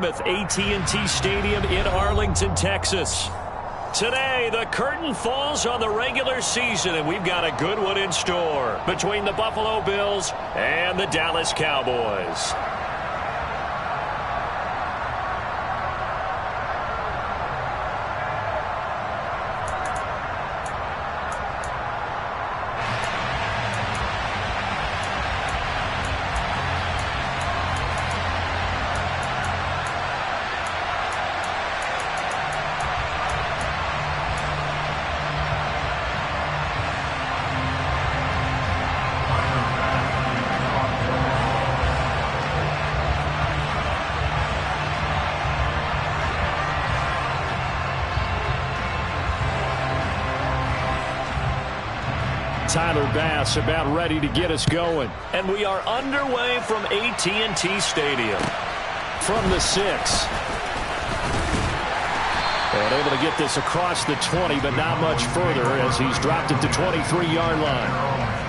AT&T Stadium in Arlington, Texas. Today, the curtain falls on the regular season, and we've got a good one in store between the Buffalo Bills and the Dallas Cowboys. Tyler Bass about ready to get us going. And we are underway from AT&T Stadium. From the 6. And able to get this across the 20, but not much further as he's dropped it to 23-yard line.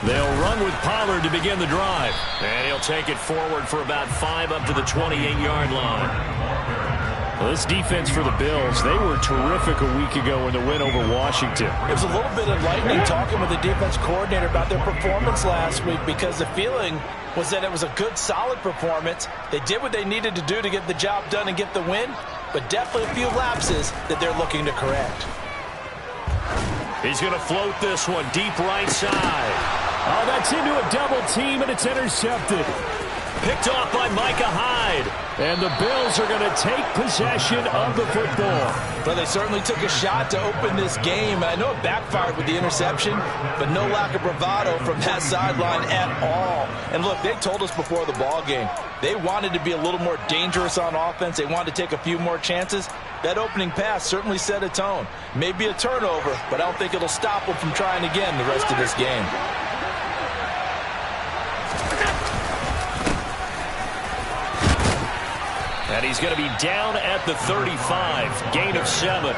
They'll run with Pollard to begin the drive. And he'll take it forward for about 5 up to the 28-yard line. Well, this defense for the Bills, they were terrific a week ago in the win over Washington. It was a little bit enlightening talking with the defense coordinator about their performance last week because the feeling was that it was a good, solid performance. They did what they needed to do to get the job done and get the win, but definitely a few lapses that they're looking to correct. He's going to float this one deep right side. Oh, that's into a double team, and it's intercepted. Picked off by Micah Hyde. And the Bills are going to take possession of the football. But they certainly took a shot to open this game. I know it backfired with the interception, but no lack of bravado from that sideline at all. And look, they told us before the ball game, they wanted to be a little more dangerous on offense. They wanted to take a few more chances. That opening pass certainly set a tone. Maybe a turnover, but I don't think it'll stop them from trying again the rest of this game. And he's going to be down at the 35. Gain of 7.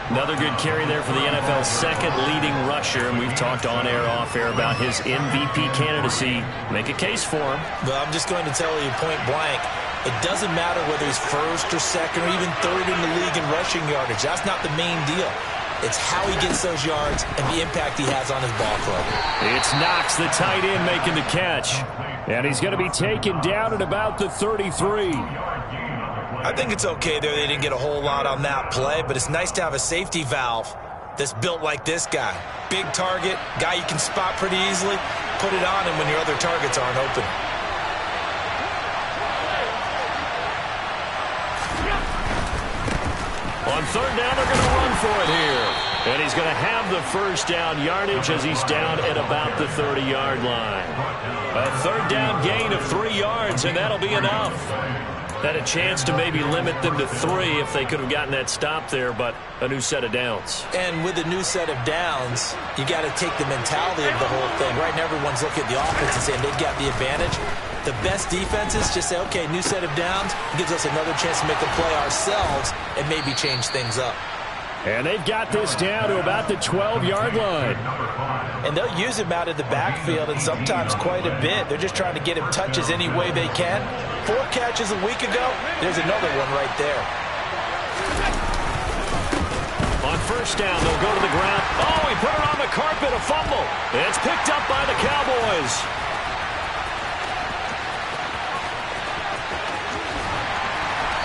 Another good carry there for the NFL's second leading rusher. And we've talked on air, off air about his MVP candidacy. Make a case for him. Well, I'm just going to tell you point blank. It doesn't matter whether he's first or second or even third in the league in rushing yardage. That's not the main deal. It's how he gets those yards and the impact he has on his ball club. It's Knox, the tight end, making the catch. And he's going to be taken down at about the 33. I think it's okay there. They didn't get a whole lot on that play, but it's nice to have a safety valve that's built like this guy. Big target, guy you can spot pretty easily. Put it on him when your other targets aren't open. On third down, they're going to run for it here. And he's going to have the first down yardage as he's down at about the 30-yard line. A third down gain of 3 yards, and that'll be enough. Had a chance to maybe limit them to 3 if they could have gotten that stop there, but a new set of downs. And with a new set of downs, you got to take the mentality of the whole thing. Right now, everyone's looking at the offense and saying they've got the advantage. The best defenses just say, okay, new set of downs gives us another chance to make a play ourselves and maybe change things up. And they've got this down to about the 12-yard line. And they'll use him out of the backfield and sometimes quite a bit. They're just trying to get him touches any way they can. 4 catches a week ago. There's another one right there. On first down, they'll go to the ground. Oh, he put it on the carpet, a fumble. It's picked up by the Cowboys.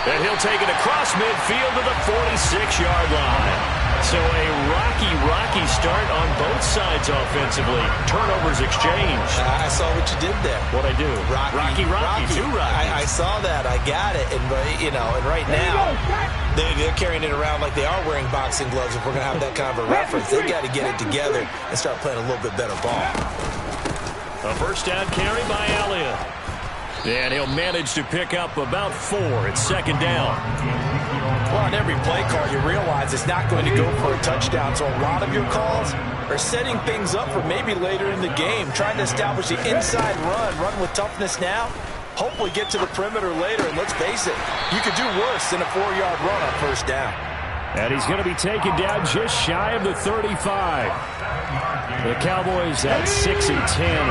And he'll take it across midfield to the 46-yard line. So a rocky start on both sides offensively. Turnovers exchanged. I saw what you did there. What'd I do? Rocky. Two Rockies. I saw that. I got it. And, and right now, they're carrying it around like they are wearing boxing gloves. If we're going to have that kind of a reference, they've got to get it together and start playing a little bit better ball. A first down carry by Elliott. And he'll manage to pick up about 4. It's second down. Well, on every play call, you realize it's not going to go for a touchdown. So a lot of your calls are setting things up for maybe later in the game, trying to establish the inside run with toughness now. Hopefully get to the perimeter later, and let's face it, you could do worse than a 4-yard run on first down. And he's going to be taken down just shy of the 35. The Cowboys at 6-10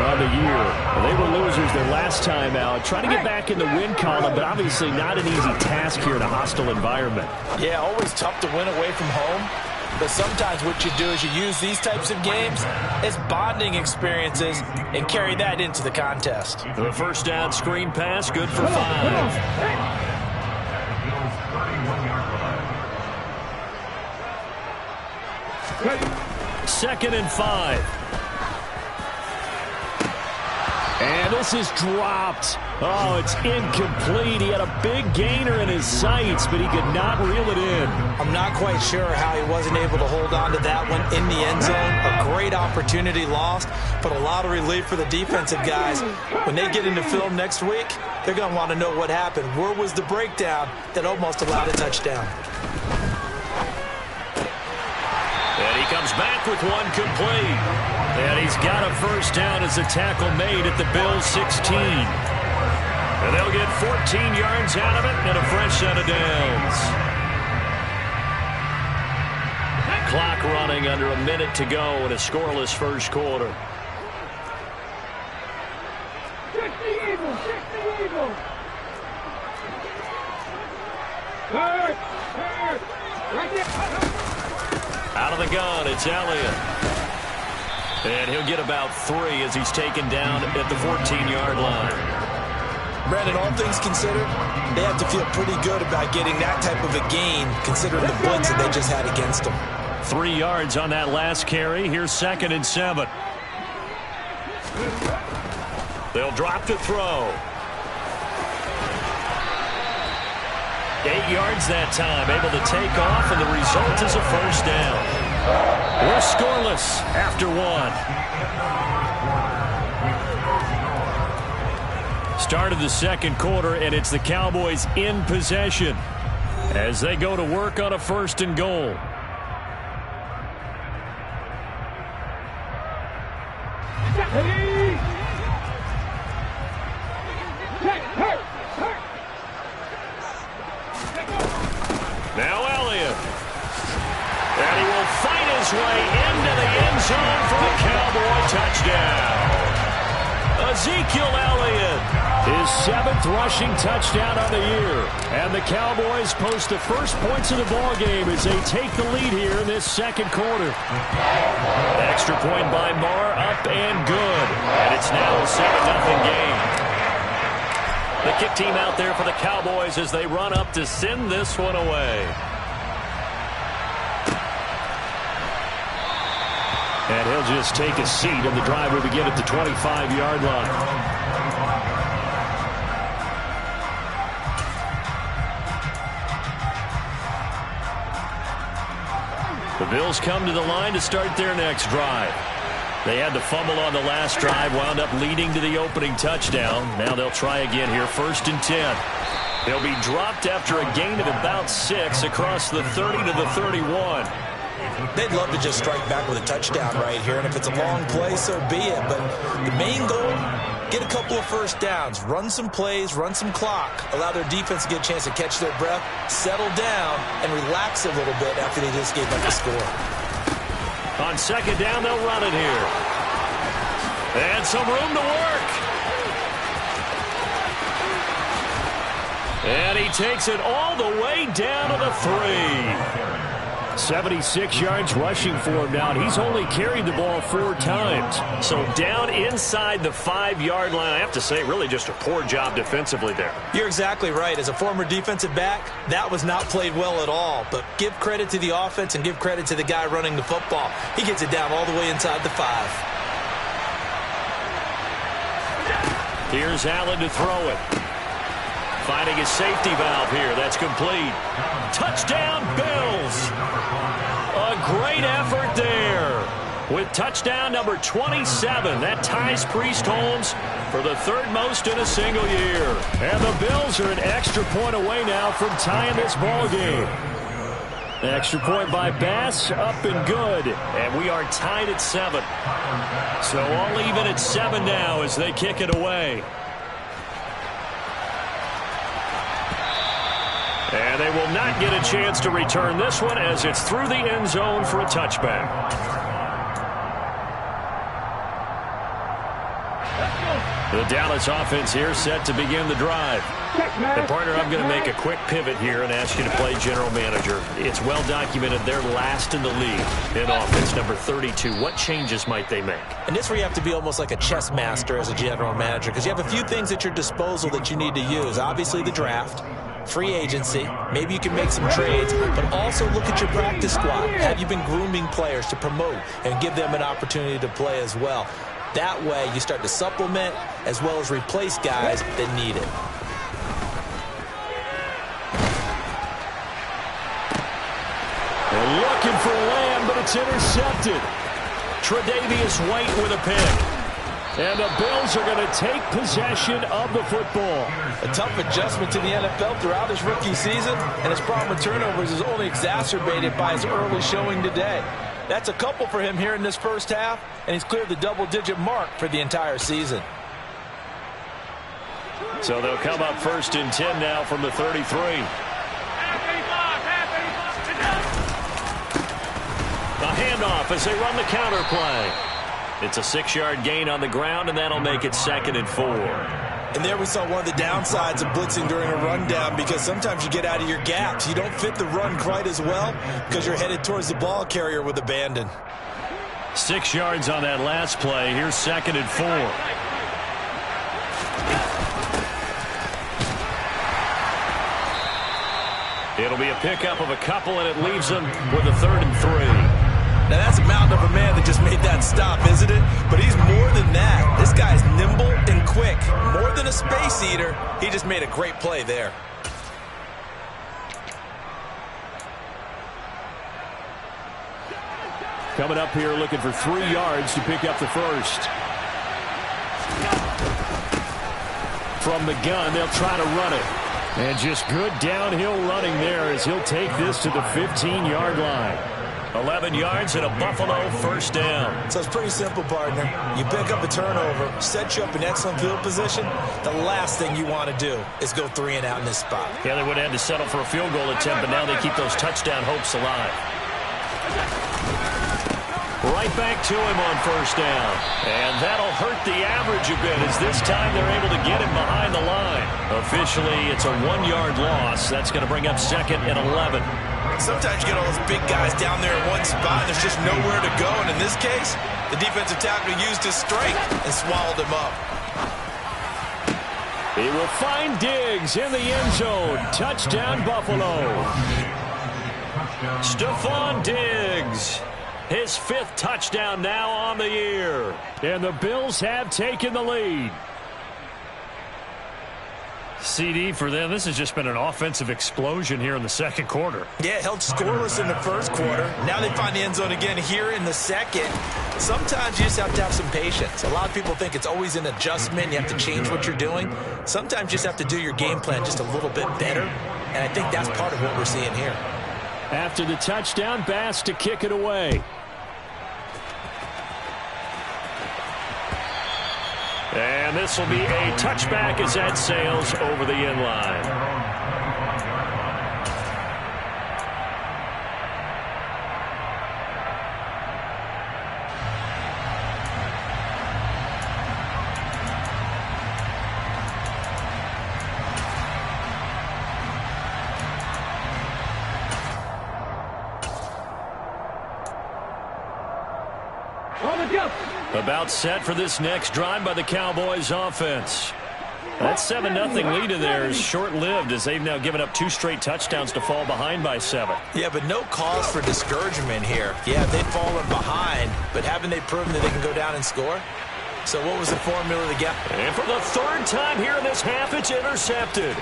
on the year. They were losers their last time out. Trying to get back in the win column, but obviously not an easy task here in a hostile environment. Yeah, always tough to win away from home. But sometimes what you do is you use these types of games as bonding experiences and carry that into the contest. The first down screen pass, good for 5. Second and 5. And this is dropped. Oh, it's incomplete. He had a big gainer in his sights, but he could not reel it in. I'm not quite sure how he wasn't able to hold on to that one in the end zone. A great opportunity lost, but a lot of relief for the defensive guys. When they get into film next week, they're going to want to know what happened. Where was the breakdown that almost allowed a touchdown? And he comes back with one complete. And he's got a first down as a tackle made at the Bills' 16. And they'll get 14 yards out of it and a fresh set of downs. Clock running under a minute to go in a scoreless first quarter. Out of the gun, it's Elliott. And he'll get about 3 as he's taken down at the 14-yard line. Brandon, all things considered, they have to feel pretty good about getting that type of a gain, considering the blitz that they just had against them. 3 yards on that last carry. Here's 2nd and 7. They'll drop to throw. 8 yards that time, able to take off, and the result is a first down. We're scoreless after 1. Start of the second quarter, and it's the Cowboys in possession as they go to work on a 1st and goal. Now Elliott. And he will fight his way into the end zone for a Cowboy touchdown. Ezekiel Elliott. His 7th rushing touchdown on the year. And the Cowboys post the first points of the ballgame as they take the lead here in this second quarter. Extra point by Marr, up and good. And it's now a 7-0 game. The kick team out there for the Cowboys as they run up to send this one away. And he'll just take a seat, and the drive will begin at the 25-yard line. The Bills come to the line to start their next drive. They had the fumble on the last drive, wound up leading to the opening touchdown. Now they'll try again here, 1st and 10. They'll be dropped after a gain of about 6 across the 30 to the 31. They'd love to just strike back with a touchdown right here, and if it's a long play, so be it. But the main goal, get a couple of first downs, run some plays, run some clock, allow their defense to get a chance to catch their breath, settle down, and relax a little bit after they just gave up the score. On 2nd down, they'll run it here. And some room to work. And he takes it all the way down to the 3. 76 yards rushing for him now. He's only carried the ball 4 times. So down inside the 5-yard line. I have to say, really just a poor job defensively there. You're exactly right. As a former defensive back, that was not played well at all. But give credit to the offense and give credit to the guy running the football. He gets it down all the way inside the 5. Here's Allen to throw it. Finding his safety valve here. That's complete. Touchdown, Bills. A great effort there with touchdown number 27. That ties Priest-Holmes for the third most in a single year. And the Bills are an extra point away now from tying this ball game. Extra point by Bass, up and good. And we are tied at 7. So all even at 7 now as they kick it away. And they will not get a chance to return this one as it's through the end zone for a touchback. The Dallas offense here set to begin the drive. And partner, I'm going to make a quick pivot here and ask you to play general manager. It's well documented they're last in the league in offense, number 32. What changes might they make? And this is where you have to be almost like a chess master as a general manager, because you have a few things at your disposal that you need to use. Obviously the draft, free agency, maybe you can make some trades, but also look at your practice squad. Have you been grooming players to promote and give them an opportunity to play as well? That way you start to supplement as well as replace guys that need it. They're looking for Lamb, but it's intercepted. Tre'Davious White with a pick. And the Bills are going to take possession of the football. A tough adjustment to the NFL throughout his rookie season, and his problem with turnovers is only exacerbated by his early showing today. That's a couple for him here in this first half, and he's cleared the double-digit mark for the entire season. So they'll come up 1st and 10 now from the 33. The handoff as they run the counter play. It's a 6-yard gain on the ground, and that'll make it 2nd and 4. And there we saw one of the downsides of blitzing during a rundown, because sometimes you get out of your gaps. You don't fit the run quite as well because you're headed towards the ball carrier with abandon. 6 yards on that last play. Here's 2nd and 4. It'll be a pickup of a couple, and it leaves them with a 3rd and 3. Now, that's a mountain of a man that just made that stop, isn't it? But he's more than that. This guy's nimble and quick. More than a space eater. He just made a great play there. Coming up here looking for 3 yards to pick up the first. From the gun, they'll try to run it. And just good downhill running there as he'll take this to the 15-yard line. 11 yards and a Buffalo 1st down. So it's pretty simple, partner. You pick up a turnover, set you up in excellent field position. The last thing you want to do is go 3 and out in this spot. Yeah, they would have had to settle for a field goal attempt, but now they keep those touchdown hopes alive. Right back to him on 1st down. And that'll hurt the average a bit as this time they're able to get him behind the line. Officially, it's a 1-yard loss. That's going to bring up 2nd and 11. Sometimes you get all those big guys down there in one spot, and there's just nowhere to go. And in this case, the defensive tackle used his strength and swallowed him up. He will find Diggs in the end zone. Touchdown, Buffalo. Stephon Diggs. His 5th touchdown now on the year. And the Bills have taken the lead. CD for them, this has just been an offensive explosion here in the 2nd quarter. Yeah, held scoreless in the 1st quarter. Now they find the end zone again here in the 2nd. Sometimes you just have to have some patience. A lot of people think it's always an adjustment. You have to change what you're doing. Sometimes you just have to do your game plan just a little bit better. And I think that's part of what we're seeing here. After the touchdown, Bass to kick it away. And this will be a touchback as that sails over the end line. About set for this next drive by the Cowboys offense. That 7-0 lead in there is short-lived as they've now given up 2 straight touchdowns to fall behind by 7. Yeah, but no cause for discouragement here. Yeah, they've fallen behind, but haven't they proven that they can go down and score? So what was the formula to get? And for the 3rd time here in this half, it's intercepted.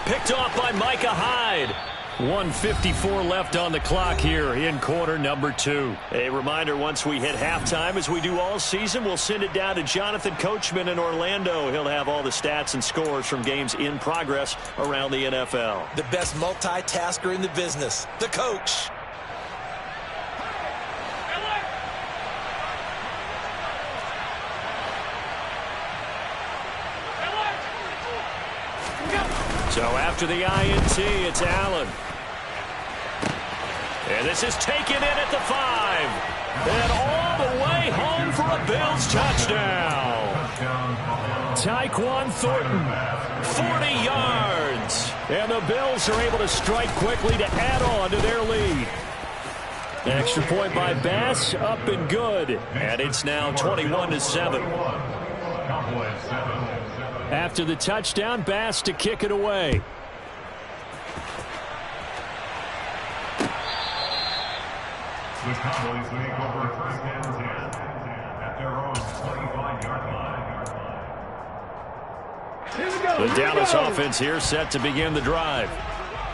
Picked off by Micah Hyde. 1:54 left on the clock here in quarter number 2. A reminder, once we hit halftime, as we do all season, we'll send it down to Jonathan Coachman in Orlando. He'll have all the stats and scores from games in progress around the NFL. The best multitasker in the business, the coach. So after the INT, it's Allen. And this is taken in at the 5. And all the way home for a Bills touchdown. Tyquan Thornton, 40 yards. and the Bills are able to strike quickly to add on to their lead. Extra point by Bass, up and good. And it's now 21-7. After the touchdown, Bass to kick it away. The Cowboys make over first and 10 at their own 25-yard line. The Dallas offense here set to begin the drive.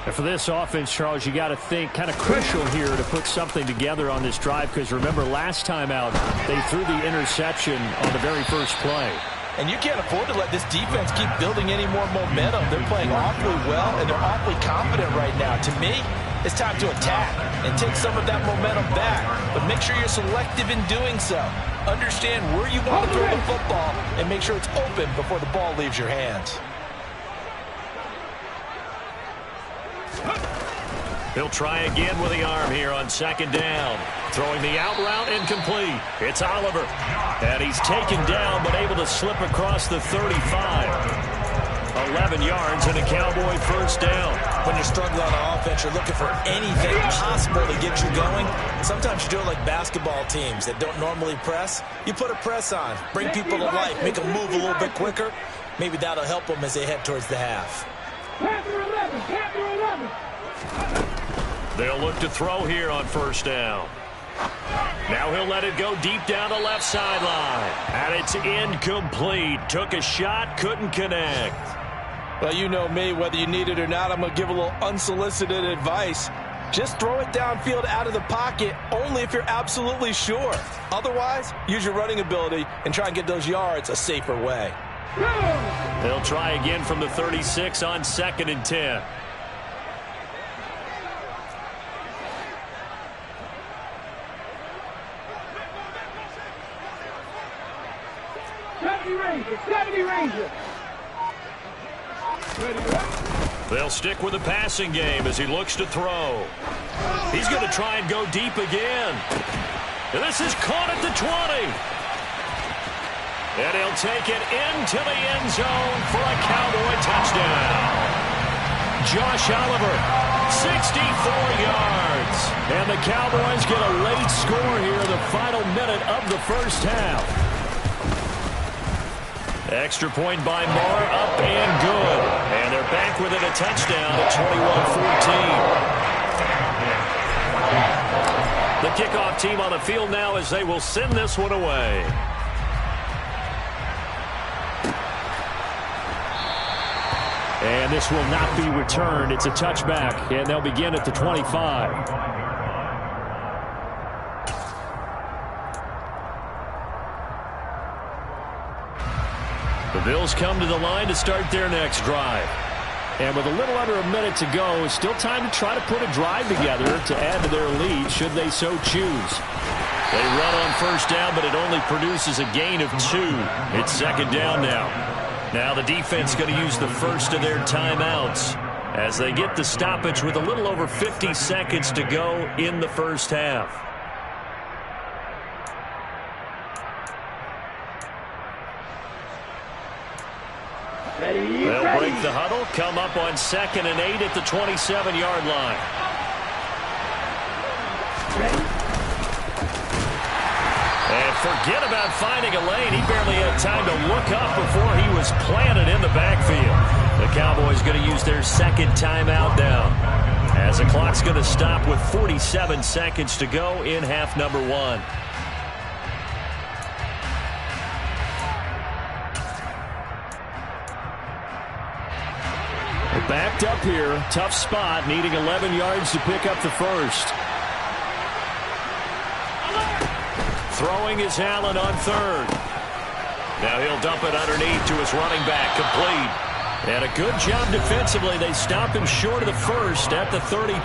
And for this offense, Charles, you got to think kind of crucial here to put something together on this drive, because remember last time out they threw the interception on the very first play. And you can't afford to let this defense keep building any more momentum. They're playing awfully well, and they're awfully confident right now. To me, it's time to attack and take some of that momentum back. But make sure you're selective in doing so. Understand where you want to throw the football and make sure it's open before the ball leaves your hands. He'll try again with the arm here on second down. Throwing the out route incomplete. It's Oliver. And he's taken down but able to slip across the 35. 11 yards and a Cowboy first down. When you're struggling on offense, you're looking for anything possible to get you going. Sometimes you do it like basketball teams that don't normally press. You put a press on, bring people to life, make them move a little bit quicker. Maybe that'll help them as they head towards the half. They'll look to throw here on first down. Now he'll let it go deep down the left sideline. And it's incomplete. Took a shot, couldn't connect. Well, you know me, whether you need it or not, I'm going to give a little unsolicited advice. Just throw it downfield out of the pocket, only if you're absolutely sure. Otherwise, use your running ability and try and get those yards a safer way. They'll try again from the 36 on second and 10. They'll stick with the passing game as he looks to throw. He's going to try and go deep again. And this is caught at the 20. And he'll take it into the end zone for a Cowboy touchdown. Josh Oliver, 64 yards. And the Cowboys get a late score here in the final minute of the first half. Extra point by Marr, up and good. And they're back within a touchdown at 21-14. The kickoff team on the field now as they will send this one away. And this will not be returned. It's a touchback, and they'll begin at the 25. The Bills come to the line to start their next drive. And with a little under a minute to go, it's still time to try to put a drive together to add to their lead should they so choose. They run on first down, but it only produces a gain of 2. It's second down now. Now the defense going to use the first of their timeouts as they get the stoppage with a little over 50 seconds to go in the first half. They'll break the huddle, come up on second and 8 at the 27-yard line. And forget about finding a lane. He barely had time to look up before he was planted in the backfield. The Cowboys going to use their second timeout now, as the clock's going to stop with 47 seconds to go in half number 1. backed up here. Tough spot, needing 11 yards to pick up the first. Throwing is Allen on third. Now he'll dump it underneath to his running back, complete. And a good job defensively. They stop him short of the first at the 32.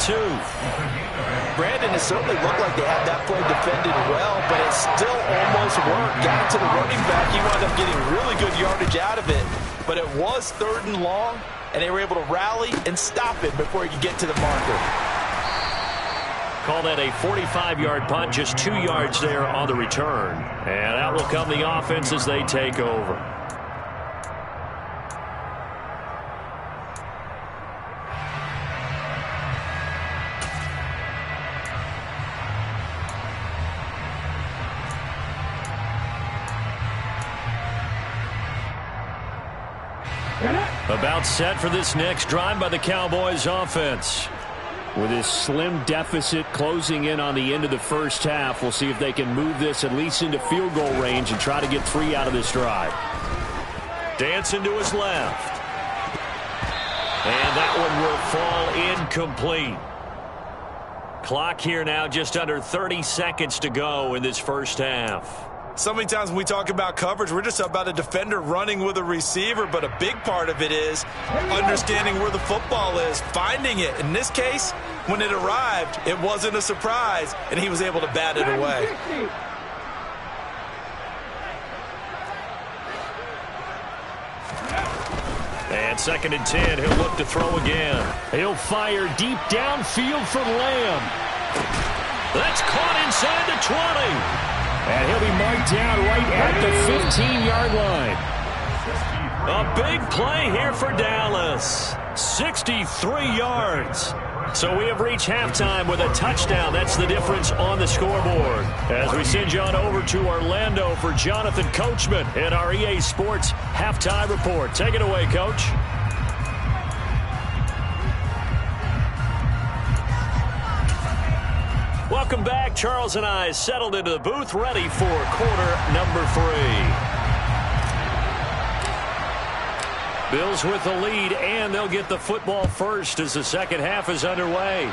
Brandon, it certainly looked like they had that play defended well, but it still almost worked. Got it to the running back. He wound up getting really good yardage out of it. But it was 3rd and long, and they were able to rally and stop it before he could get to the marker. Call that a 45-yard punt, just 2 yards there on the return. And out will come the offense as they take over. About set for this next drive by the Cowboys offense. With this slim deficit closing in on the end of the first half, we'll see if they can move this at least into field goal range and try to get 3 out of this drive. Dancing to his left. And that one will fall incomplete. Clock here now, just under 30 seconds to go in this first half. So many times when we talk about coverage, we're just about a defender running with a receiver, but a big part of it is understanding where the football is, finding it. In this case, when it arrived, it wasn't a surprise, and he was able to bat it away. And 2nd and 10, he'll look to throw again. He'll fire deep downfield for Lamb. That's caught inside the 20. And he'll be marked down right at the 15-yard line. A big play here for Dallas. 63 yards. So we have reached halftime with a touchdown. That's the difference on the scoreboard. As we send you on over to Orlando for Jonathan Coachman in our EA Sports Halftime Report. Take it away, Coach. Welcome back. Charles and I settled into the booth, ready for quarter number 3. Bills with the lead, and they'll get the football first as the second half is underway.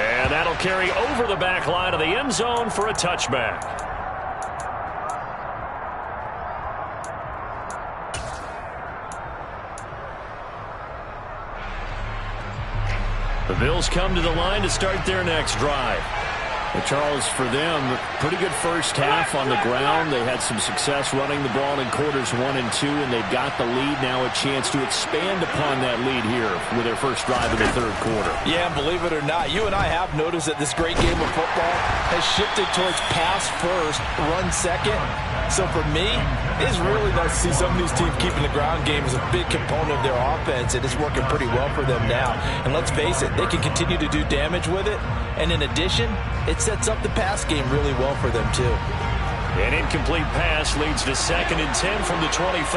And that'll carry over the back line of the end zone for a touchback. The Bills come to the line to start their next drive. Well, Charles, for them, pretty good first half on the ground. They had some success running the ball in quarters 1 and 2, and they've got the lead now, a chance to expand upon that lead here with their first drive in the 3rd quarter. Yeah, and believe it or not, you and I have noticed that this great game of football has shifted towards pass first, run second. So for me, it's really nice to see some of these teams keeping the ground game as a big component of their offense, and it's working pretty well for them now. And let's face it, they can continue to do damage with it. And in addition, it sets up the pass game really well for them, too. An incomplete pass leads to 2nd and 10 from the 25.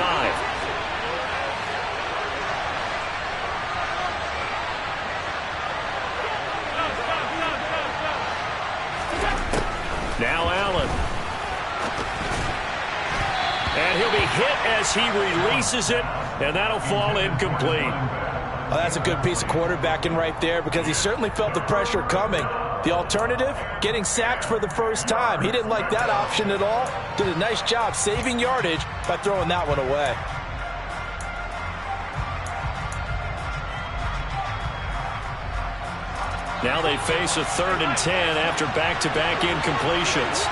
Now Allen. And he'll be hit as he releases it, and that'll fall incomplete. Well, that's a good piece of quarterbacking right there because he certainly felt the pressure coming. The alternative, getting sacked for the first time. He didn't like that option at all. Did a nice job saving yardage by throwing that one away. Now they face a 3rd and 10 after back-to-back incompletions.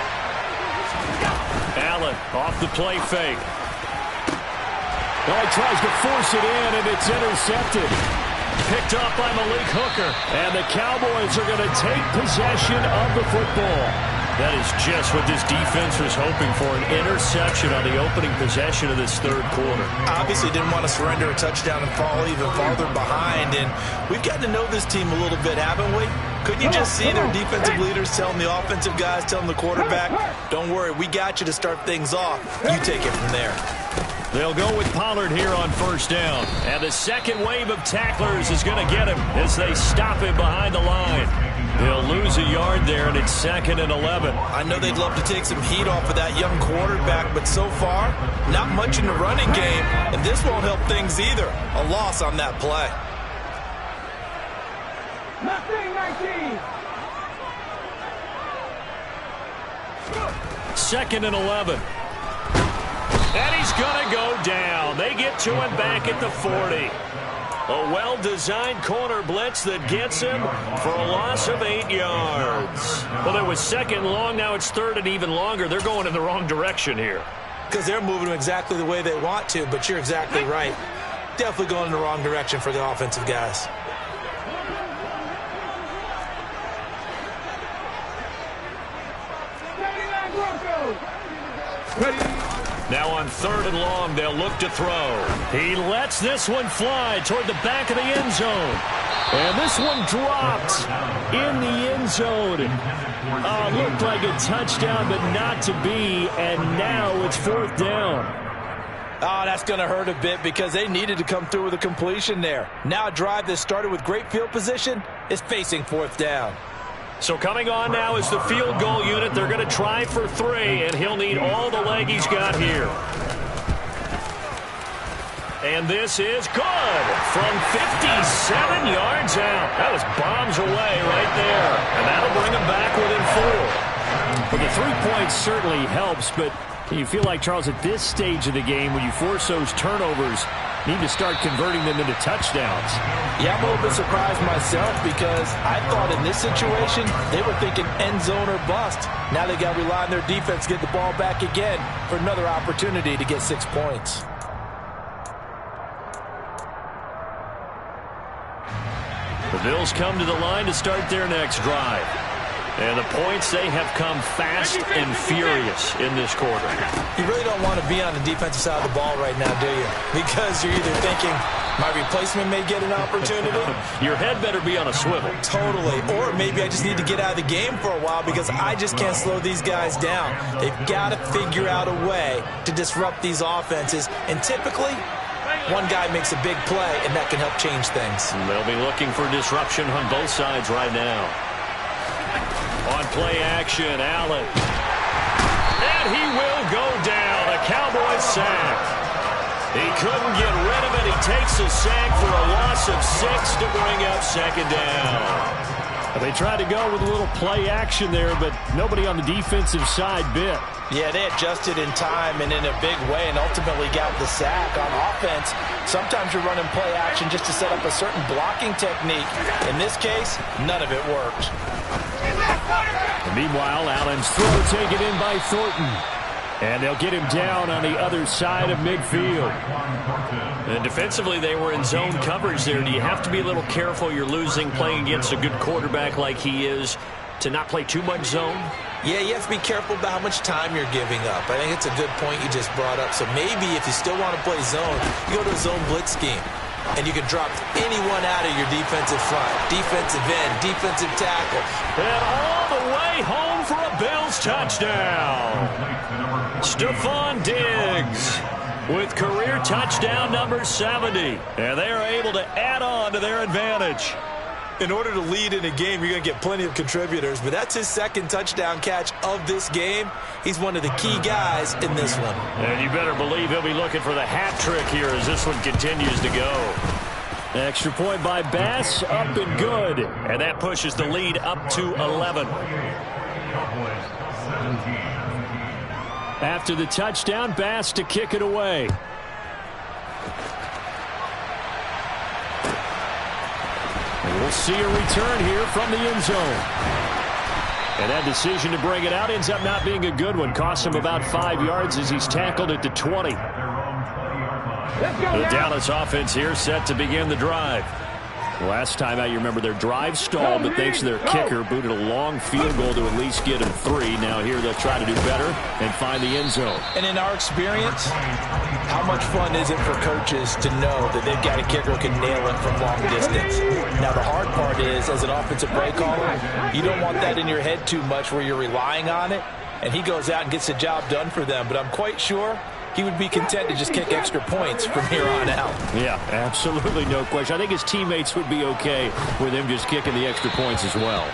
Allen off the play fake. Well, he tries to force it in, and it's intercepted. Picked up by Malik Hooker. And the Cowboys are going to take possession of the football. That is just what this defense was hoping for, an interception on the opening possession of this 3rd quarter. Obviously didn't want to surrender a touchdown and fall even farther behind. And we've gotten to know this team a little bit, haven't we? Couldn't you just see their defensive leaders telling the offensive guys, telling the quarterback, don't worry, we got you to start things off. You take it from there. They'll go with Pollard here on first down. And the second wave of tacklers is going to get him as they stop him behind the line. He'll lose a yard there, and it's 2nd and 11. I know they'd love to take some heat off of that young quarterback, but so far, not much in the running game, and this won't help things either. A loss on that play. 19. 2nd and 11. And he's going to go down. They get to him back at the 40. A well-designed corner blitz that gets him for a loss of 8 yards. Well, it was 2nd long. Now it's 3rd and even longer. They're going in the wrong direction here. Because they're moving them exactly the way they want to, but you're exactly right. Definitely going in the wrong direction for the offensive guys. Now on 3rd and long, they'll look to throw. He lets this one fly toward the back of the end zone. And this one dropped in the end zone. Looked like a touchdown, but not to be. And now it's 4th down. Oh, that's going to hurt a bit because they needed to come through with a completion there. Now a drive that started with great field position is facing 4th down. So coming on now is the field goal unit. They're going to try for 3, and he'll need all the leg he's got here. And this is good from 57 yards out. That was bombs away right there. And that'll bring him back within 4. Well, the 3 points certainly helps, but you feel like, Charles, at this stage of the game, when you force those turnovers, need to start converting them into touchdowns. Yeah, I'm a little bit surprised myself because I thought in this situation they were thinking end zone or bust. Now they got to rely on their defense to get the ball back again for another opportunity to get 6 points. The Bills come to the line to start their next drive. And the points, they have come fast and furious in this quarter. You really don't want to be on the defensive side of the ball right now, do you? Because you're either thinking, my replacement may get an opportunity. Your head better be on a swivel. Totally. Or maybe I just need to get out of the game for a while because I just can't slow these guys down. They've got to figure out a way to disrupt these offenses. And typically, one guy makes a big play, and that can help change things. They'll be looking for disruption on both sides right now. On play action, Allen. And he will go down. A Cowboys sack. He couldn't get rid of it. He takes a sack for a loss of 6 to bring up 2nd down. They tried to go with a little play action there, but nobody on the defensive side bit. Yeah, they adjusted in time and in a big way and ultimately got the sack. On offense, sometimes you're running play action just to set up a certain blocking technique. In this case, none of it worked. And meanwhile, Allen's throw taken in by Thornton. And they'll get him down on the other side of midfield. And defensively, they were in zone coverage there. Do you have to be a little careful? You're losing playing against a good quarterback like he is to not play too much zone? Yeah, you have to be careful about how much time you're giving up. I think it's a good point you just brought up. So maybe if you still want to play zone, you go to a zone blitz scheme. And you can drop anyone out of your defensive front. Defensive end, defensive tackle. And all the way home for a Bills touchdown. Stephon Diggs with career touchdown number 70. And they are able to add on to their advantage. In order to lead in a game, you're going to get plenty of contributors. But that's his 2nd touchdown catch of this game. He's one of the key guys in this one. And you better believe he'll be looking for the hat trick here as this one continues to go. Extra point by Bass, up and good. And that pushes the lead up to 11. After the touchdown, Bass to kick it away. We'll see a return here from the end zone. And that decision to bring it out ends up not being a good one. Cost him about 5 yards as he's tackled at the 20. The Dallas offense here set to begin the drive. Last time out, you remember their drive stalled, but thanks to their kicker, booted a long field goal to at least get them 3. Now here they'll try to do better and find the end zone. And in our experience, how much fun is it for coaches to know that they've got a kicker who can nail it from long distance? Now the hard part is, as an offensive play caller, you don't want that in your head too much where you're relying on it, and he goes out and gets the job done for them. But I'm quite sure he would be content to just kick extra points from here on out. Yeah, absolutely no question. I think his teammates would be okay with him just kicking the extra points as well.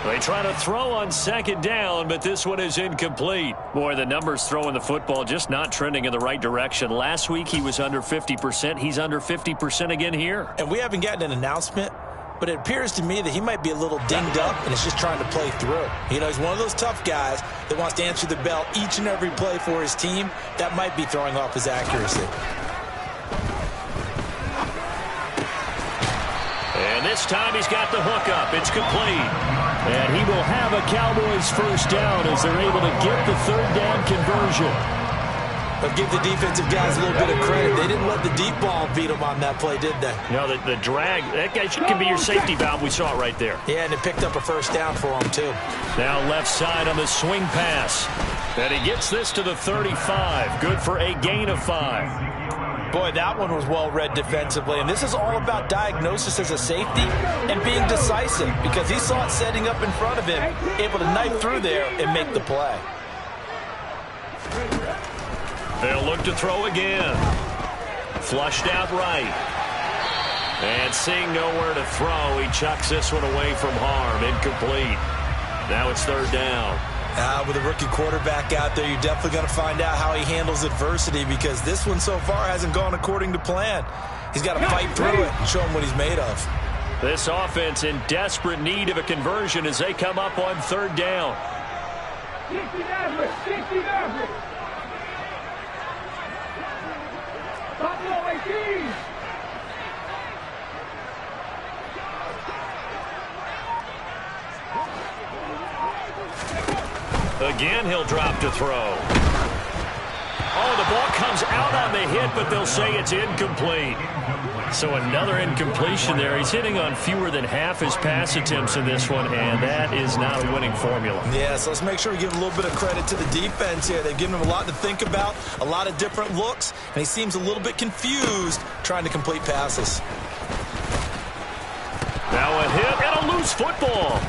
They try to throw on second down, but this one is incomplete. Boy, the numbers throwing the football just not trending in the right direction. Last week he was under 50%. He's under 50% again here. And we haven't gotten an announcement, but it appears to me that he might be a little dinged up and is just trying to play through. You know, he's one of those tough guys that wants to answer the bell each and every play for his team. That might be throwing off his accuracy. And this time he's got the hook up. It's complete. And he will have a Cowboys first down as they're able to get the third down conversion. But give the defensive guys a little bit of credit. They didn't let the deep ball beat them on that play, did they? No, the drag, that guy can be your safety valve. We saw it right there. Yeah, and it picked up a first down for him, too. Now left side on the swing pass. And he gets this to the 35. Good for a gain of 5. Boy, that one was well read defensively. And this is all about diagnosis as a safety and being decisive, because he saw it setting up in front of him, able to knife through there and make the play. They'll look to throw again. Flushed out right. And seeing nowhere to throw, he chucks this one away from harm. Incomplete. Now it's third down. With a rookie quarterback out there, you're definitely going to find out how he handles adversity, because this one so far hasn't gone according to plan. He's got to fight through it and show him what he's made of. This offense in desperate need of a conversion as they come up on third down. 60 average, 60 average. Buffalo 18. Again, he'll drop to throw. Oh, the ball comes out on the hit, but they'll say it's incomplete. So another incompletion there. He's hitting on fewer than half his pass attempts in this one, and that is not a winning formula. Yeah, so let's make sure we give a little bit of credit to the defense here. They've given him a lot to think about, a lot of different looks, and he seems a little bit confused trying to complete passes. Now a hit and a loose football.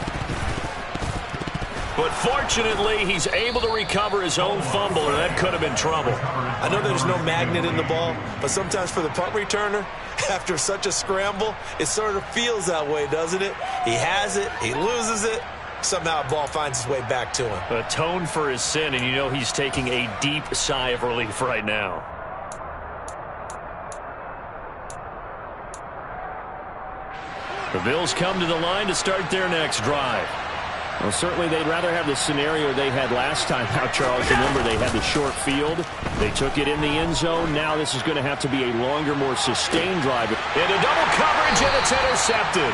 But fortunately, he's able to recover his own fumble, or that could have been trouble. I know there's no magnet in the ball, but sometimes for the punt returner, after such a scramble, it sort of feels that way, doesn't it? He has it, he loses it, somehow a ball finds its way back to him. Atone for his sin, and you know he's taking a deep sigh of relief right now. The Bills come to the line to start their next drive. Well, certainly they'd rather have the scenario they had last time out, Charles. Remember, they had the short field. They took it in the end zone. Now this is going to have to be a longer, more sustained drive. Into double coverage, and it's intercepted.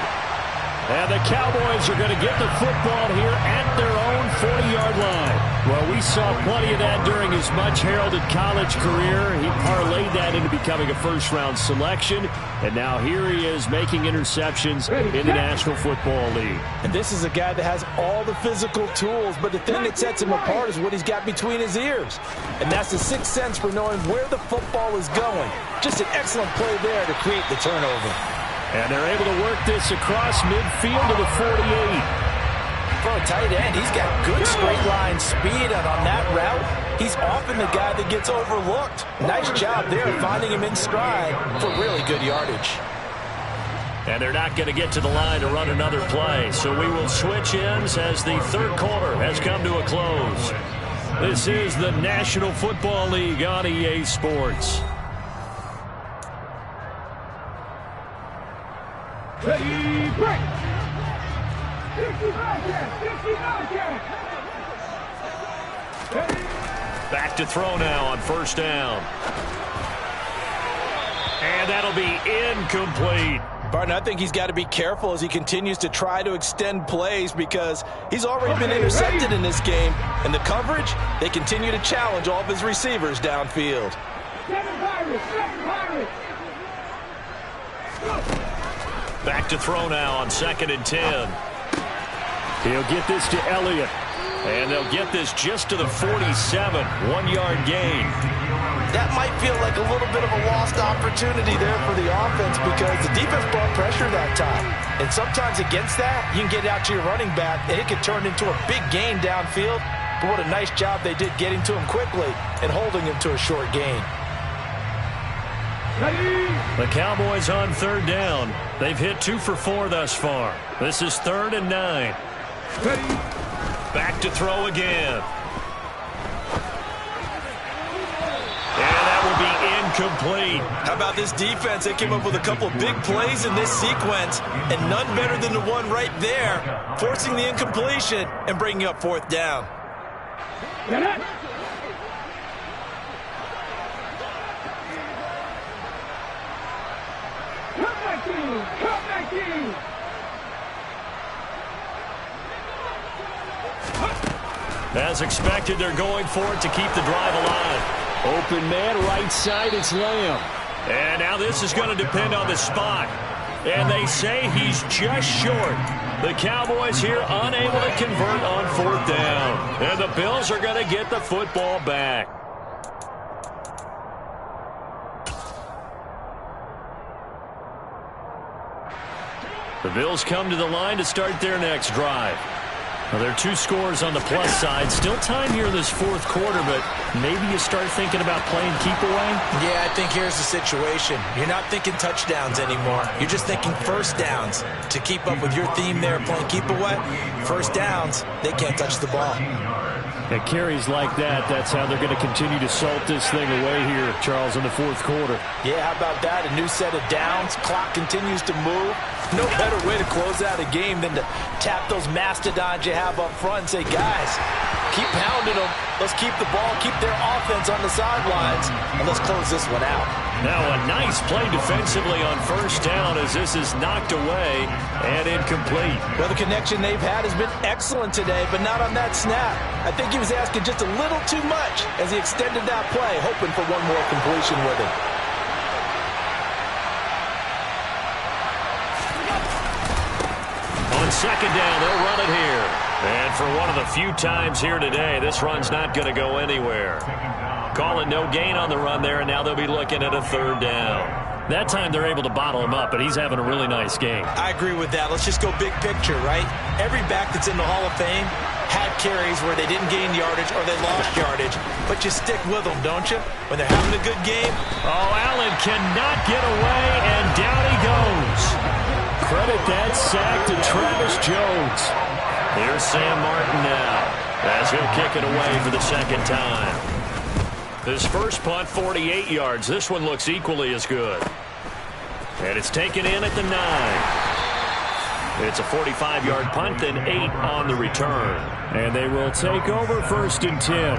And the Cowboys are going to get the football here at their own 40-yard line. Well, we saw plenty of that during his much-heralded college career. He parlayed that into becoming a first-round selection. And now here he is making interceptions in the National Football League. And this is a guy that has all the physical tools, but the thing that sets him apart is what he's got between his ears. And that's the sixth sense for knowing where the football is going. Just an excellent play there to create the turnover. And they're able to work this across midfield to the 48. For a tight end, he's got good straight line speed, and on that route, he's often the guy that gets overlooked. Nice job there finding him in stride for really good yardage. And they're not going to get to the line to run another play, so we will switch ends as the third quarter has come to a close. This is the National Football League on EA Sports. Ready, break! 65 catch! Back to throw now on first down. And that'll be incomplete. Barton, I think he's got to be careful as he continues to try to extend plays, because he's already been intercepted in this game. And the coverage, they continue to challenge all of his receivers downfield. 7 Pirates! Back to throw now on 2nd and 10. He'll get this to Elliott. And they'll get this just to the 47. 1-yard gain. That might feel like a little bit of a lost opportunity there for the offense, because the defense brought pressure that time. And sometimes against that, you can get out to your running back, and it could turn into a big gain downfield. but what a nice job they did getting to him quickly and holding him to a short gain. The Cowboys on third down. They've hit 2 for 4 thus far. This is 3rd and 9. Back to throw again. And that will be incomplete. How about this defense? They came up with a couple of big plays in this sequence, and none better than the one right there, forcing the incompletion and bringing up 4th down. Get it. Come back in. Come back in. As expected, they're going for it to keep the drive alive. Open man, right side, it's Lamb. And now this is going to depend on the spot. And they say he's just short. The Cowboys here unable to convert on 4th down. And the Bills are going to get the football back. The Bills come to the line to start their next drive. Well, there are 2 scores on the plus side. Still time here in this 4th quarter, but maybe you start thinking about playing keep away? Yeah, I think here's the situation. You're not thinking touchdowns anymore. You're just thinking first downs. To keep up with your theme there, playing keep away, first downs, they can't touch the ball. At carries like that, that's how they're going to continue to salt this thing away here, Charles, in the 4th quarter. Yeah, how about that? A new set of downs. Clock continues to move. No better way to close out a game than to tap those mastodons you have up front and say, guys, keep pounding them. Let's keep the ball, keep their offense on the sidelines, and let's close this one out. Now a nice play defensively on 1st down as this is knocked away and incomplete. Well, the connection they've had has been excellent today, but not on that snap. I think he was asking just a little too much as he extended that play, hoping for one more completion with it. On 2nd down, they'll run it here. And for one of the few times here today, this run's not going to go anywhere. Calling no gain on the run there, and now they'll be looking at a 3rd down. That time they're able to bottle him up, but he's having a really nice game. I agree with that. Let's just go big picture, right? Every back that's in the Hall of Fame had carries where they didn't gain yardage or they lost yardage, but you stick with them, don't you? When they're having a good game. Oh, Allen cannot get away, and down he goes. Credit that sack to Travis Jones. Here's Sam Martin now as he'll kick it away for the 2nd time. His first punt, 48 yards. This one looks equally as good. And it's taken in at the 9. It's a 45-yard punt, then 8 on the return. And they will take over 1st and 10.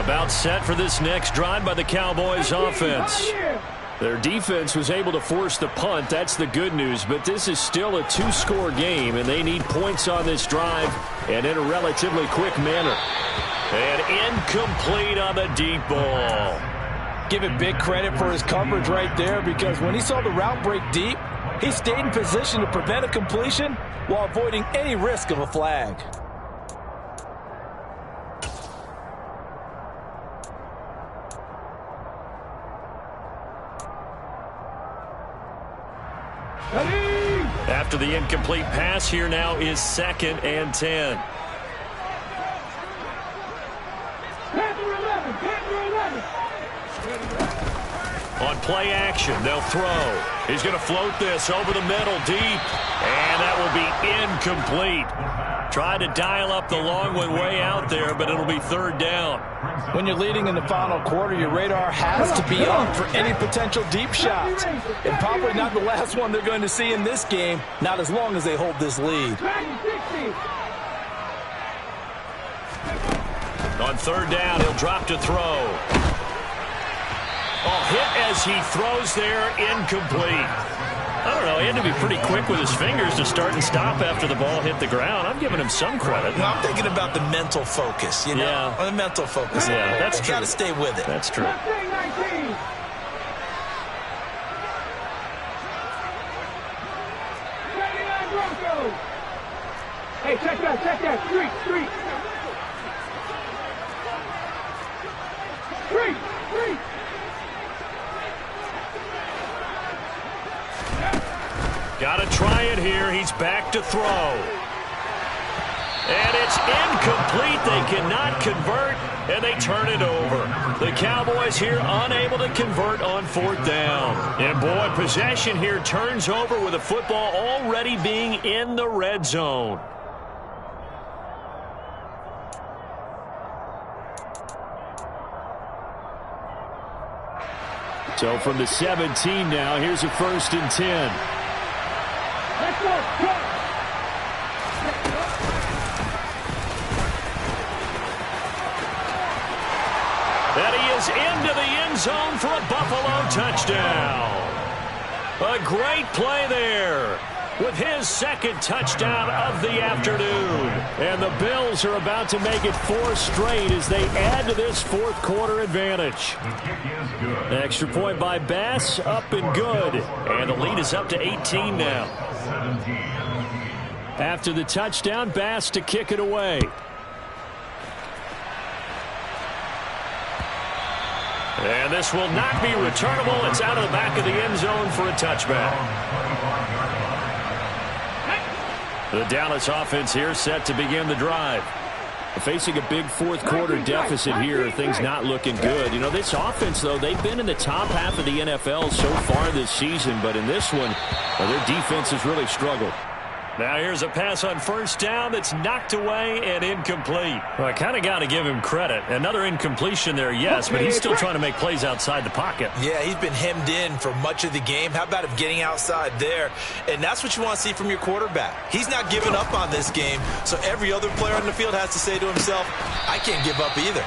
About set for this next drive by the Cowboys offense. Their defense was able to force the punt. That's the good news, but this is still a 2-score game, and they need points on this drive and in a relatively quick manner. And incomplete on the deep ball. Give it big credit for his coverage right there, because when he saw the route break deep, he stayed in position to prevent a completion while avoiding any risk of a flag. After the incomplete pass, here now is 2nd and 10. On play action, they'll throw. He's going to float this over the middle deep, and that will be incomplete. Tried to dial up the long one way out there, but it'll be 3rd down. When you're leading in the final quarter, your radar has to be up for any potential deep shots. And probably not the last one they're going to see in this game, not as long as they hold this lead. On 3rd down, he'll drop to throw. Oh, hit as he throws there, incomplete. I don't know, he had to be pretty quick with his fingers to start and stop after the ball hit the ground. I'm giving him some credit. No, I'm thinking about the mental focus, you know? Yeah. The mental focus. Yeah, that's true. Got to stay with it. That's true. Hey, check that. Street. Got to try it here. He's back to throw. And it's incomplete. They cannot convert, and they turn it over. The Cowboys here unable to convert on 4th down. And, boy, possession here turns over with the football already being in the red zone. So from the 17 now, here's a 1st and 10. Let's go. Go. And he is into the end zone for a Buffalo touchdown. A great play there with his 2nd touchdown of the afternoon. And the Bills are about to make it 4 straight as they add to this 4th quarter advantage. Extra point by Bass, up and good. And the lead is up to 18 now. After the touchdown, Bass to kick it away. And this will not be returnable. It's out of the back of the end zone for a touchback. The Dallas offense here set to begin the drive. Facing a big 4th quarter deficit here, things not looking good. You know, this offense, though, they've been in the top half of the NFL so far this season, but in this one, their defense has really struggled. Now here's a pass on 1st down that's knocked away and incomplete. Well, I kind of got to give him credit. Another incompletion there, yes, but he's still trying to make plays outside the pocket. Yeah, he's been hemmed in for much of the game. How about him getting outside there? And that's what you want to see from your quarterback. He's not giving up on this game, so every other player on the field has to say to himself, I can't give up either.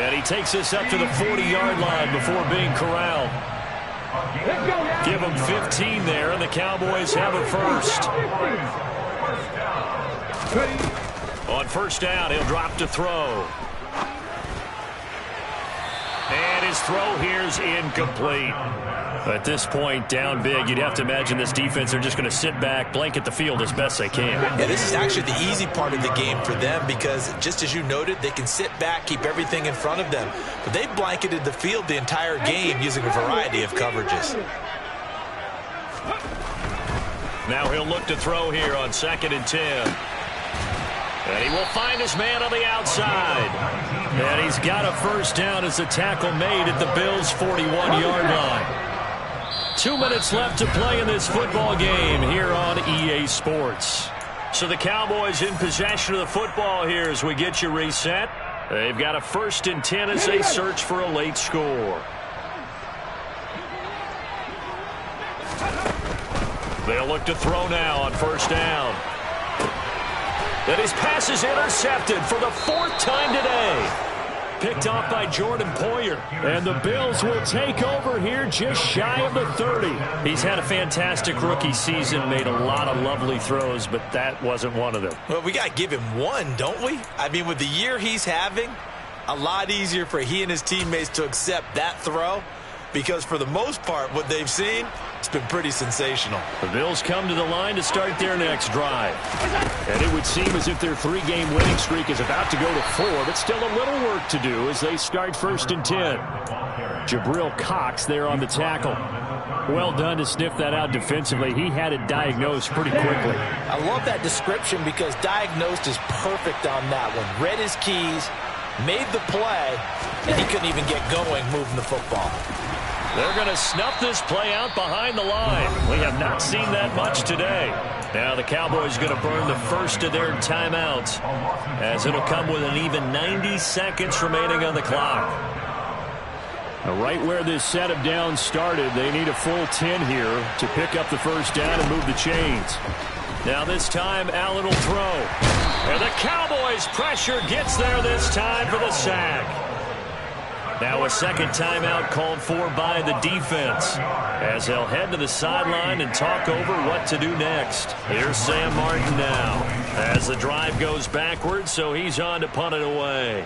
And he takes us up to the 40-yard line before being corralled. Give him 15 there, and the Cowboys have a 1st. On 1st down, he'll drop to throw. And his throw here is incomplete. At this point, down big, you'd have to imagine this defense, they're just going to sit back, blanket the field as best they can. Yeah, this is actually the easy part of the game for them because, just as you noted, they can sit back, keep everything in front of them. But they've blanketed the field the entire game using a variety of coverages. Now he'll look to throw here on 2nd and 10. And he will find his man on the outside. And he's got a 1st down as the tackle made at the Bills' 41-yard line. 2 minutes left to play in this football game here on EA Sports. So the Cowboys in possession of the football here as we get you reset. They've got a 1st and 10 as they search for a late score. They'll look to throw now on 1st down. And his pass is intercepted for the 4th time today. Picked off by Jordan Poyer. And the Bills will take over here just shy of the 30. He's had a fantastic rookie season, made a lot of lovely throws, but that wasn't one of them. Well, we got to give him one, don't we? I mean, with the year he's having, a lot easier for he and his teammates to accept that throw. Because for the most part, what they've seen, it's been pretty sensational. The Bills come to the line to start their next drive. And it would seem as if their 3-game winning streak is about to go to 4, but still a little work to do as they start 1st and 10. Jabril Cox there on the tackle. Well done to sniff that out defensively. He had it diagnosed pretty quickly. I love that description because diagnosed is perfect on that one. Read his keys, made the play, and he couldn't even get going moving the football. They're going to snuff this play out behind the line. We have not seen that much today. Now the Cowboys going to burn the 1st of their timeouts as it'll come with an even 90 seconds remaining on the clock. Now, right where this set of downs started, they need a full 10 here to pick up the 1st down and move the chains. Now this time, Allen will throw. And the Cowboys' pressure gets there this time for the sack. Now a 2nd timeout called for by the defense as they'll head to the sideline and talk over what to do next. Here's Sam Martin now as the drive goes backwards, so he's on to punt it away.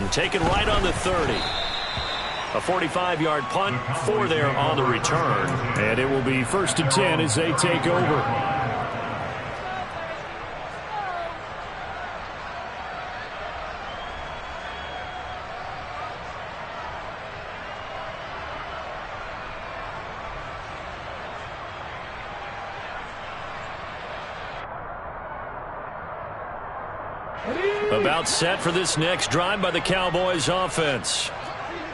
And taken right on the 30. A 45-yard punt, 4 there on the return. And it will be 1st and 10 as they take over. About set for this next drive by the Cowboys offense.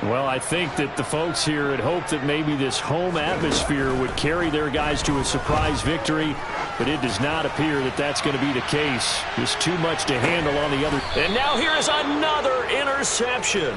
Well, I think that the folks here had hoped that maybe this home atmosphere would carry their guys to a surprise victory, but it does not appear that that's going to be the case. Just too much to handle on the other. And now here is another interception.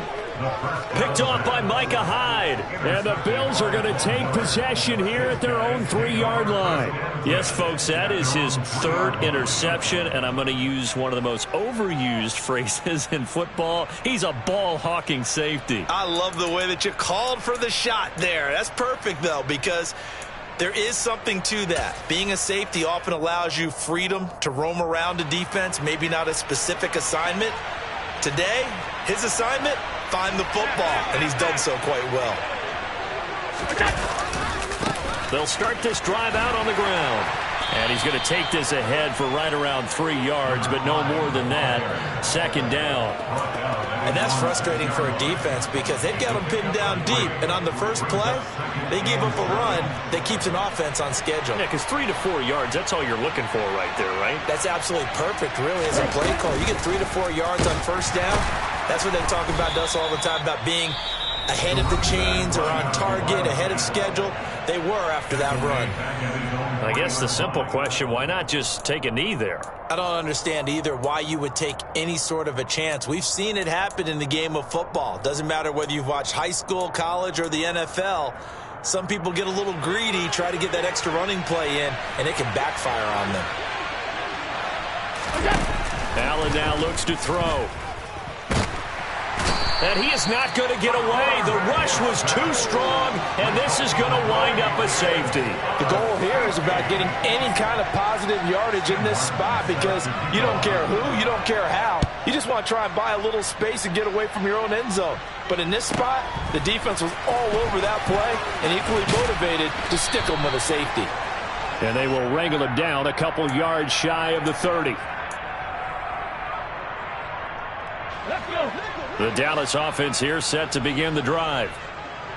Picked off by Micah Hyde. And the Bills are going to take possession here at their own 3-yard line. Yes, folks, that is his third interception, and I'm going to use one of the most overused phrases in football. He's a ball-hawking safety. I love the way that you called for the shot there. That's perfect, though, because there is something to that. Being a safety often allows you freedom to roam around a defense, maybe not a specific assignment. Today, his assignment, find the football, and he's done so quite well. They'll start this drive out on the ground. And he's going to take this ahead for right around 3 yards, but no more than that. Second down. And that's frustrating for a defense because they've got them pinned down deep. And on the first play, they gave up a run that keeps an offense on schedule. Yeah, because 3 to 4 yards, that's all you're looking for right there, right? That's absolutely perfect, really, as a play call. You get 3 to 4 yards on first down. That's what they talk about us all the time, about being ahead of the chains or on target, ahead of schedule. They were after that run. I guess the simple question, why not just take a knee there? I don't understand either why you would take any sort of a chance. We've seen it happen in the game of football. Doesn't matter whether you've watched high school, college, or the NFL. Some people get a little greedy, try to get that extra running play in, and it can backfire on them. Allen now looks to throw. And he is not going to get away. The rush was too strong, and this is going to wind up a safety. The goal here is about getting any kind of positive yardage in this spot because you don't care who, you don't care how. You just want to try and buy a little space and get away from your own end zone. But in this spot, the defense was all over that play and equally motivated to stick them with a safety. And they will wrangle him down a couple yards shy of the 30. The Dallas offense here set to begin the drive.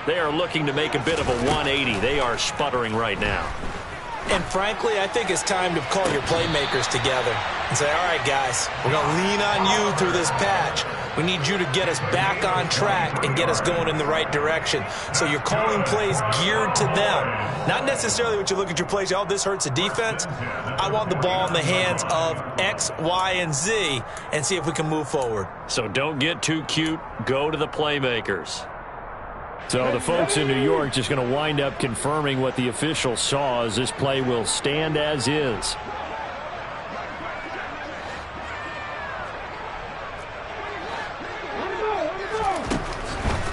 They are looking to make a bit of a 180. They are sputtering right now. And frankly, I think it's time to call your playmakers together and say, all right, guys, we're going to lean on you through this patch. We need you to get us back on track and get us going in the right direction. So you're calling plays geared to them. Not necessarily what you look at your plays, oh, this hurts the defense. I want the ball in the hands of X, Y, and Z and see if we can move forward. So don't get too cute. Go to the playmakers. So the folks in New York just going to wind up confirming what the official saw as this play will stand as is.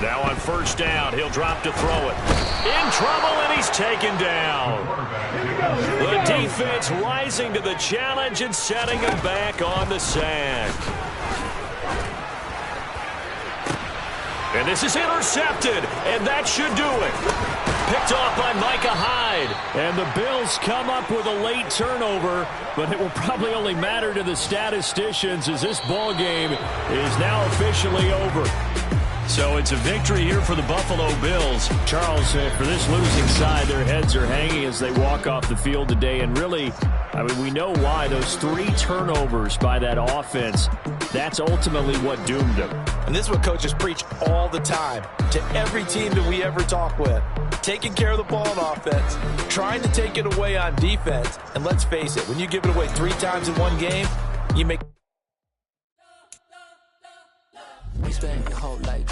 Now on first down, he'll drop to throw it. In trouble, and he's taken down. The defense rising to the challenge and setting him back on the sack. And this is intercepted, and that should do it. Picked off by Micah Hyde. And the Bills come up with a late turnover, but it will probably only matter to the statisticians as this ball game is now officially over. So it's a victory here for the Buffalo Bills. Charles, for this losing side, their heads are hanging as they walk off the field today. And really, I mean, we know why. Those 3 turnovers by that offense, that's ultimately what doomed them. And this is what coaches preach all the time to every team that we ever talk with. Taking care of the ball on offense, trying to take it away on defense. And let's face it, when you give it away 3 times in one game, you make... We spend your whole life